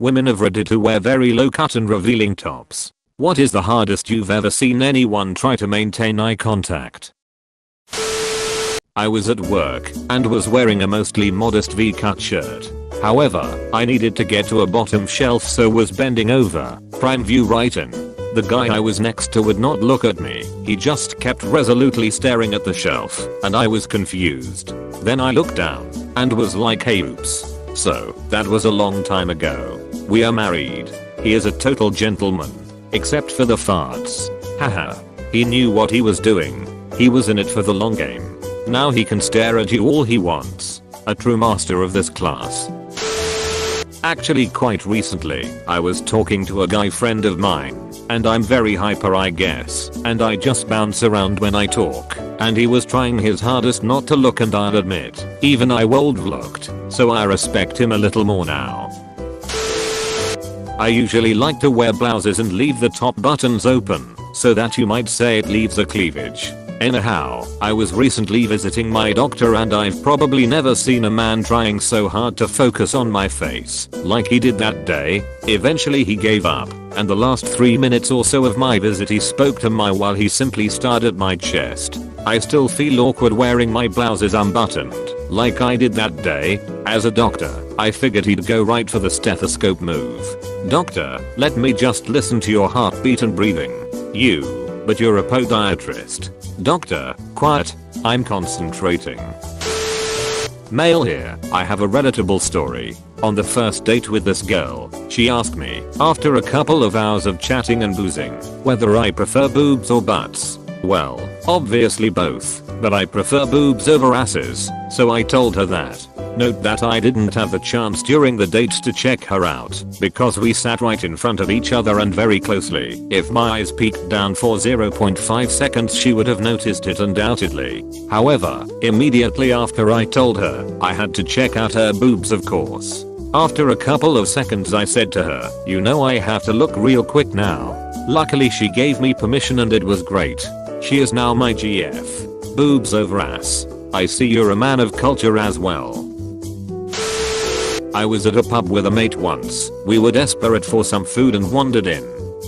Women of Reddit who wear very low cut and revealing tops. What is the hardest you've ever seen anyone try to maintain eye contact? I was at work and was wearing a mostly modest V-cut shirt. However, I needed to get to a bottom shelf, so was bending over, prime view right in. The guy I was next to would not look at me, he just kept resolutely staring at the shelf, and I was confused. Then I looked down and was like, hey oops. So, that was a long time ago. We are married. He is a total gentleman. Except for the farts. Haha. He knew what he was doing. He was in it for the long game. Now he can stare at you all he wants. A true master of this class. Actually, quite recently, I was talking to a guy friend of mine. And I'm very hyper, I guess, and I just bounce around when I talk, and he was trying his hardest not to look, and I'll admit, even I would looked, so I respect him a little more now. I usually like to wear blouses and leave the top buttons open, so that you might say it leaves a cleavage. Anyhow, I was recently visiting my doctor, and I've probably never seen a man trying so hard to focus on my face like he did that day. Eventually he gave up, and the last 3 minutes or so of my visit he spoke to me while he simply stared at my chest. I still feel awkward wearing my blouses unbuttoned like I did that day. As a doctor, I figured he'd go right for the stethoscope move. Doctor, let me just listen to your heartbeat and breathing. But you're a podiatrist. Doctor, quiet, I'm concentrating. Male here. I have a relatable story. On the first date with this girl, she asked me, after a couple of hours of chatting and boozing, whether I prefer boobs or butts. Well, obviously both, but I prefer boobs over asses, so I told her that. Note that I didn't have the chance during the date to check her out, because we sat right in front of each other and very closely. If my eyes peeked down for 0.5 seconds she would have noticed it undoubtedly. However, immediately after I told her, I had to check out her boobs, of course. After a couple of seconds I said to her, you know I have to look real quick now. Luckily she gave me permission and it was great. She is now my GF. Boobs over ass. I see you're a man of culture as well. I was at a pub with a mate once. We were desperate for some food and wandered in.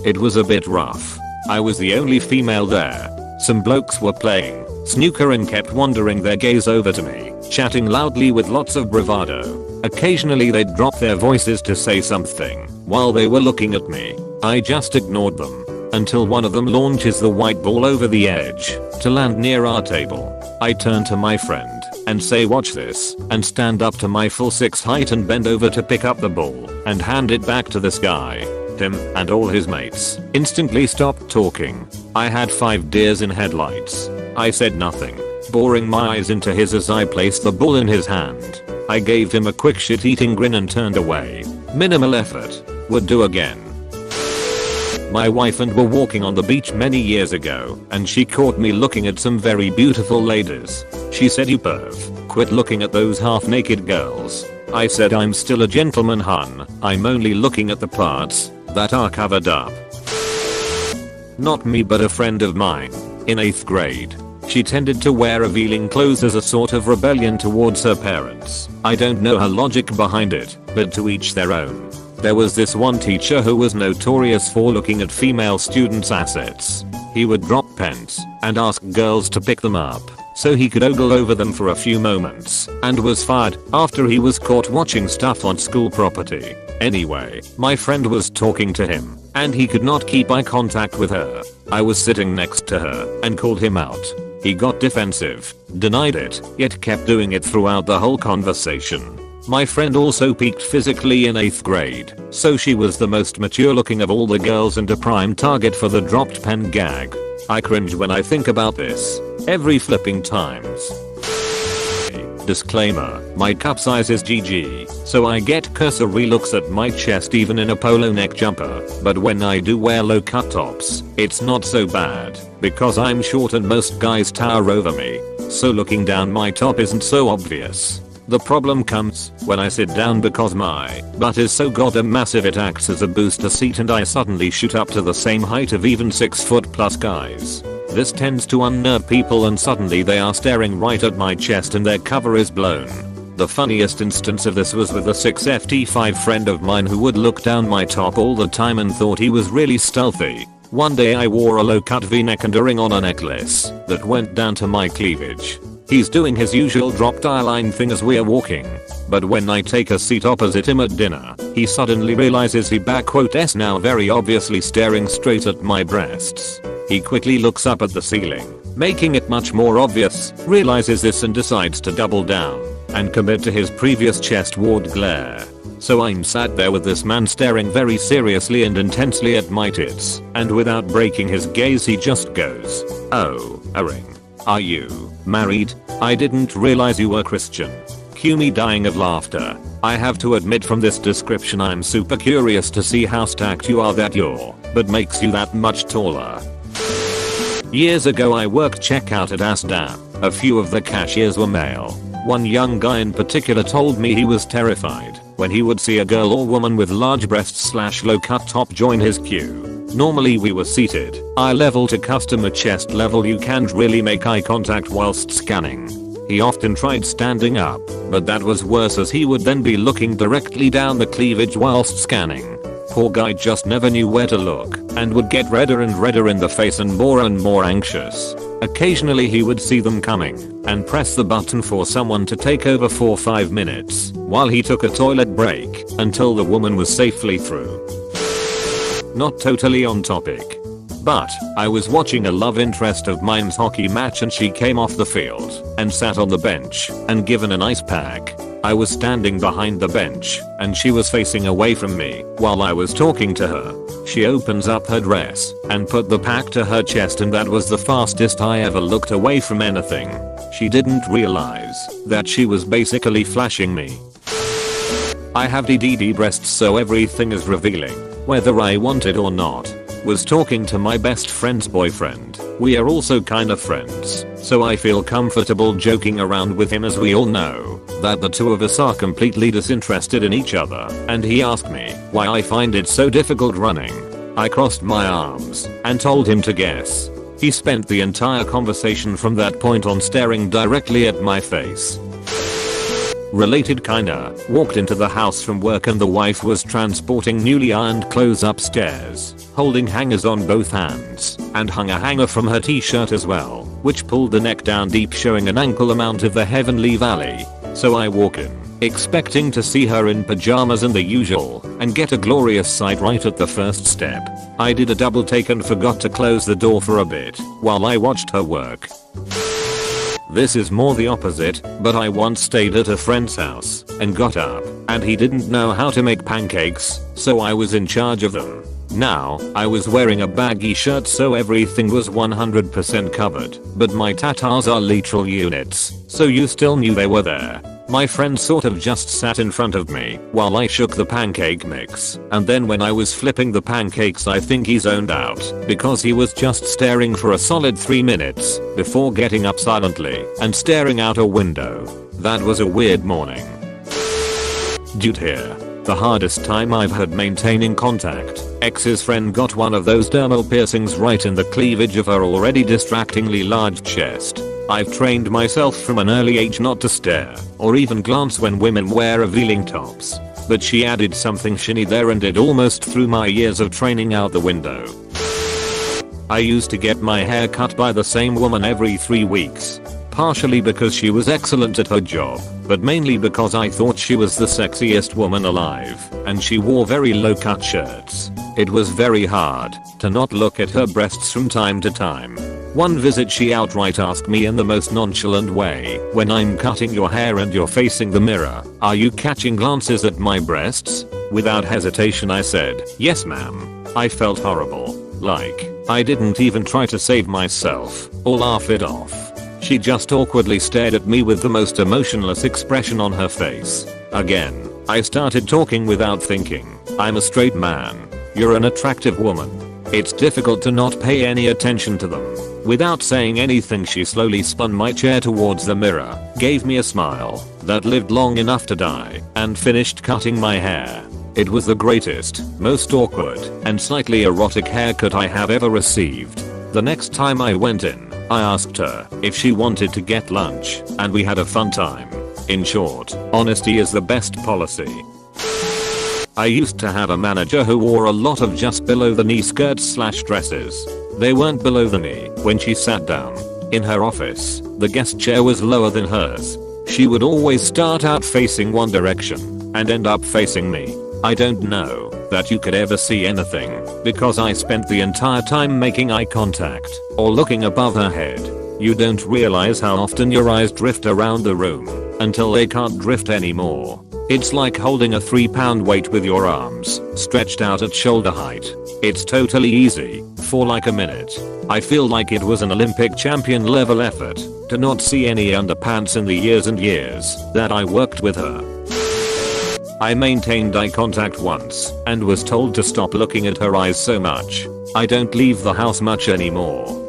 It was a bit rough. I was the only female there. Some blokes were playing snooker and kept wandering their gaze over to me, chatting loudly with lots of bravado. Occasionally they'd drop their voices to say something while they were looking at me. I just ignored them until one of them launches the white ball over the edge to land near our table. I turn to my friend and say, watch this, and stand up to my full 6 height and bend over to pick up the ball and hand it back to this guy. Him and all his mates instantly stopped talking. I had 5 deers in headlights. I said nothing, boring my eyes into his as I placed the ball in his hand. I gave him a quick shit-eating grin and turned away. Minimal effort. Would do again. My wife and were walking on the beach many years ago, and she caught me looking at some very beautiful ladies. She said, you perv, quit looking at those half-naked girls. I said, I'm still a gentleman, hun. I'm only looking at the parts that are covered up. Not me, but a friend of mine. In 8th grade. She tended to wear revealing clothes as a sort of rebellion towards her parents. I don't know her logic behind it, but to each their own. There was this one teacher who was notorious for looking at female students' assets. He would drop pens and ask girls to pick them up so he could ogle over them for a few moments, and was fired after he was caught watching stuff on school property. Anyway, my friend was talking to him and he could not keep eye contact with her. I was sitting next to her and called him out. He got defensive, denied it, yet kept doing it throughout the whole conversation. My friend also peaked physically in 8th grade, so she was the most mature looking of all the girls and a prime target for the dropped pen gag. I cringe when I think about this. Every flipping times. Disclaimer, my cup size is GG, so I get cursory looks at my chest even in a polo neck jumper, but when I do wear low cut tops, it's not so bad, because I'm short and most guys tower over me, so looking down my top isn't so obvious. The problem comes when I sit down because my butt is so goddamn massive it acts as a booster seat and I suddenly shoot up to the same height of even 6' guys. This tends to unnerve people and suddenly they are staring right at my chest and their cover is blown. The funniest instance of this was with a 6FT5 friend of mine who would look down my top all the time and thought he was really stealthy. One day I wore a low cut v-neck and a ring on a necklace that went down to my cleavage. He's doing his usual dropped eyeline thing as we're walking. But when I take a seat opposite him at dinner, he suddenly realizes he backquotes now very obviously staring straight at my breasts. He quickly looks up at the ceiling, making it much more obvious, realizes this and decides to double down and commit to his previous chest-ward glare. So I'm sat there with this man staring very seriously and intensely at my tits, and without breaking his gaze he just goes, "Oh, a ring. Are you married? I didn't realize you were Christian." Cue me dying of laughter. I have to admit from this description I'm super curious to see how stacked you are that you're, but makes you that much taller. Years ago I worked checkout at Asda. A few of the cashiers were male. One young guy in particular told me he was terrified when he would see a girl or woman with large breasts / low cut top join his queue. Normally we were seated, eye level to customer chest level. You can't really make eye contact whilst scanning. He often tried standing up, but that was worse as he would then be looking directly down the cleavage whilst scanning. Poor guy just never knew where to look and would get redder and redder in the face and more anxious. Occasionally he would see them coming and press the button for someone to take over for 5 minutes while he took a toilet break until the woman was safely through. Not totally on topic, but I was watching a love interest of mine's hockey match and she came off the field and sat on the bench and given an ice pack. I was standing behind the bench and she was facing away from me while I was talking to her. She opens up her dress and put the pack to her chest, and that was the fastest I ever looked away from anything. She didn't realize that she was basically flashing me. I have DDD breasts, so everything is revealing, whether I want it or not. Was talking to my best friend's boyfriend. We are also kinda friends, so I feel comfortable joking around with him as we all know that the two of us are completely disinterested in each other, and he asked me why I find it so difficult running. I crossed my arms and told him to guess. He spent the entire conversation from that point on staring directly at my face. Related kinda, walked into the house from work and the wife was transporting newly ironed clothes upstairs, holding hangers on both hands, and hung a hanger from her t-shirt as well, which pulled the neck down deep, showing an ankle amount of the heavenly valley. So I walk in, expecting to see her in pajamas and the usual, and get a glorious sight right at the first step. I did a double take and forgot to close the door for a bit while I watched her work. This is more the opposite, but I once stayed at a friend's house and got up, and he didn't know how to make pancakes, so I was in charge of them. Now, I was wearing a baggy shirt so everything was 100% covered, but my tatas are literal units, so you still knew they were there. My friend sort of just sat in front of me while I shook the pancake mix, and then when I was flipping the pancakes I think he zoned out because he was just staring for a solid 3 minutes before getting up silently and staring out a window. That was a weird morning. Dude here. The hardest time I've had maintaining contact. Ex's friend got one of those dermal piercings right in the cleavage of her already distractingly large chest. I've trained myself from an early age not to stare or even glance when women wear revealing tops, but she added something shiny there and it almost threw my years of training out the window. I used to get my hair cut by the same woman every 3 weeks. Partially because she was excellent at her job, but mainly because I thought she was the sexiest woman alive, and she wore very low cut shirts. It was very hard to not look at her breasts from time to time. One visit she outright asked me in the most nonchalant way, "When I'm cutting your hair and you're facing the mirror, are you catching glances at my breasts?" Without hesitation I said, "Yes ma'am." I felt horrible. Like, I didn't even try to save myself or laugh it off. She just awkwardly stared at me with the most emotionless expression on her face. Again, I started talking without thinking. "I'm a straight man. You're an attractive woman. It's difficult to not pay any attention to them." Without saying anything she slowly spun my chair towards the mirror, gave me a smile that lived long enough to die, and finished cutting my hair. It was the greatest, most awkward, and slightly erotic haircut I have ever received. The next time I went in, I asked her if she wanted to get lunch, and we had a fun time. In short, honesty is the best policy. I used to have a manager who wore a lot of just below the knee skirts/dresses. They weren't below the knee. When she sat down in her office, the guest chair was lower than hers. She would always start out facing one direction and end up facing me. I don't know that you could ever see anything because I spent the entire time making eye contact or looking above her head. You don't realize how often your eyes drift around the room until they can't drift anymore. It's like holding a 3-pound weight with your arms stretched out at shoulder height. It's totally easy for like a minute. I feel like it was an Olympic champion level effort to not see any underpants in the years and years that I worked with her. I maintained eye contact once and was told to stop looking at her eyes so much. I don't leave the house much anymore.